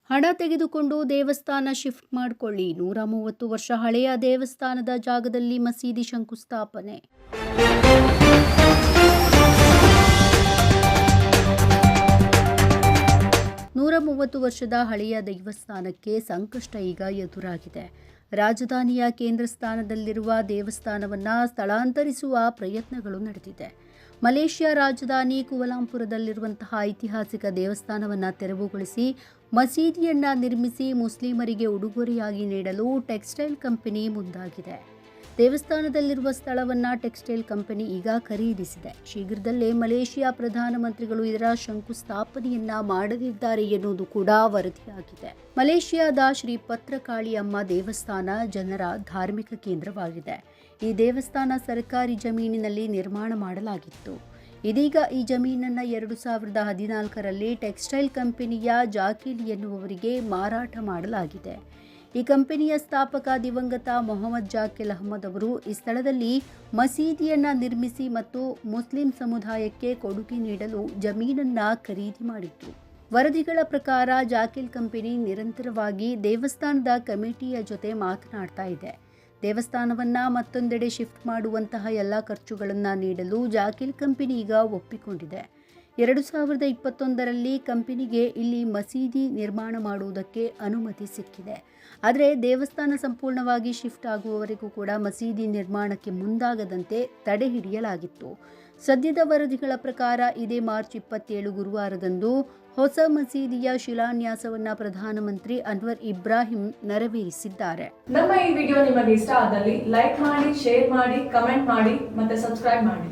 ಹಣ ತೆಗೆದುಕೊಂಡು ದೇವಸ್ಥಾನ ಶಿಫ್ಟ್ ಮಾಡಿಕೊಳ್ಳಿ. 130 ವರ್ಷ ಹಳೆಯ ದೇವಸ್ಥಾನದ ಜಾಗದಲ್ಲಿ ಮಸೀದಿ ಶಂಕುಸ್ಥಾಪನೆ. ವರ್ಷದ ಹಳೆಯ ದೇವಸ್ಥಾನಕ್ಕೆ ಸಂಕಷ್ಟ ಈಗ ಎದುರಾಗಿದೆ. ರಾಜಧಾನಿಯ ಕೇಂದ್ರ ಸ್ಥಾನದಲ್ಲಿರುವ ದೇವಸ್ಥಾನವನ್ನು ಸ್ಥಳಾಂತರಿಸುವ ಪ್ರಯತ್ನಗಳು ನಡೆದಿದೆ. ಮಲೇಷ್ಯಾ ರಾಜಧಾನಿ ಕುವಾಲಾಲಂಪುರದಲ್ಲಿರುವಂತಹ ಐತಿಹಾಸಿಕ ದೇವಸ್ಥಾನವನ್ನು ತೆರವುಗೊಳಿಸಿ ಮಸೀದಿಯನ್ನು ನಿರ್ಮಿಸಿ ಮುಸ್ಲಿಮರಿಗೆ ಉಡುಗೊರೆಯಾಗಿ ನೀಡಲು ಟೆಕ್ಸ್ಟೈಲ್ ಕಂಪನಿ ಮುಂದಾಗಿದೆ. ದೇವಸ್ಥಾನದಲ್ಲಿರುವ ಸ್ಥಳವನ್ನು ಟೆಕ್ಸ್ಟೈಲ್ ಕಂಪನಿ ಈಗ ಖರೀದಿಸಿದೆ. ಶೀಘ್ರದಲ್ಲೇ ಮಲೇಷಿಯಾ ಪ್ರಧಾನಮಂತ್ರಿಗಳು ಇದರ ಶಂಕುಸ್ಥಾಪನೆಯನ್ನ ಮಾಡಲಿದ್ದಾರೆ ಎನ್ನುವುದು ಕೂಡ ವರದಿಯಾಗಿದೆ. ಮಲೇಷಿಯಾದ ಶ್ರೀ ಭದ್ರಕಾಳಿಯಮ್ಮ ದೇವಸ್ಥಾನ ಜನರ ಧಾರ್ಮಿಕ ಕೇಂದ್ರವಾಗಿದೆ. ಈ ದೇವಸ್ಥಾನ ಸರ್ಕಾರಿ ಜಮೀನಿನಲ್ಲಿ ನಿರ್ಮಾಣ ಮಾಡಲಾಗಿತ್ತು. ಇದೀಗ ಈ ಜಮೀನನ್ನು 2014ರಲ್ಲಿ ಟೆಕ್ಸ್ಟೈಲ್ ಕಂಪನಿಯ ಜಾಕೀಲ್ ಎನ್ನುವವರಿಗೆ ಮಾರಾಟ ಮಾಡಲಾಗಿದೆ. ಈ ಕಂಪನಿಯ ಸ್ಥಾಪಕ ದಿವಂಗತ ಮೊಹಮ್ಮದ್ ಜಾಕೀಲ್ ಅಹಮದ್ ಅವರು ಈ ಸ್ಥಳದಲ್ಲಿ ಮಸೀದಿಯನ್ನು ನಿರ್ಮಿಸಿ ಮತ್ತು ಮುಸ್ಲಿಂ ಸಮುದಾಯಕ್ಕೆ ಕೊಡುಗೆ ನೀಡಲು ಜಮೀನನ್ನು ಖರೀದಿ ಮಾಡಿತ್ತು. ವರದಿಗಳ ಪ್ರಕಾರ ಜಾಕೀಲ್ ಕಂಪನಿ ನಿರಂತರವಾಗಿ ದೇವಸ್ಥಾನದ ಕಮಿಟಿಯ ಜೊತೆ ಮಾತನಾಡ್ತಾ ಇದೆ. ದೇವಸ್ಥಾನವನ್ನು ಮತ್ತೊಂದೆಡೆ ಶಿಫ್ಟ್ ಮಾಡುವಂತಹ ಎಲ್ಲ ಖರ್ಚುಗಳನ್ನು ನೀಡಲು ಜಾಕೀಲ್ ಕಂಪನಿ ಈಗ ಒಪ್ಪಿಕೊಂಡಿದೆ. 2021ರಲ್ಲಿ ಕಂಪನಿಗೆ ಇಲ್ಲಿ ಮಸೀದಿ ನಿರ್ಮಾಣ ಮಾಡುವುದಕ್ಕೆ ಅನುಮತಿ ಸಿಕ್ಕಿದೆ. ಆದರೆ ದೇವಸ್ಥಾನ ಸಂಪೂರ್ಣವಾಗಿ ಶಿಫ್ಟ್ ಆಗುವವರೆಗೂ ಕೂಡ ಮಸೀದಿ ನಿರ್ಮಾಣಕ್ಕೆ ಮುಂದಾಗದಂತೆ ತಡೆ ಹಿಡಿಯಲಾಗಿತ್ತು. ಸದ್ಯದ ವರದಿಗಳ ಪ್ರಕಾರ ಇದೇ ಮಾರ್ಚ್ 27 ಗುರುವಾರದಂದು ಹೊಸ ಮಸೀದಿಯ ಶಿಲಾನ್ಯಾಸವನ್ನು ಪ್ರಧಾನಮಂತ್ರಿ ಅನ್ವರ್ ಇಬ್ರಾಹಿಂ ನೆರವೇರಿಸಿದ್ದಾರೆ. ನಮ್ಮ ಈ ವಿಡಿಯೋ ನಿಮಗೆ ಇಷ್ಟ ಆದಲ್ಲಿ ಲೈಕ್ ಮಾಡಿ, ಶೇರ್ ಮಾಡಿ, ಕಮೆಂಟ್ ಮಾಡಿ ಮತ್ತೆ ಸಬ್ಸ್ಕ್ರೈಬ್ ಮಾಡಿ.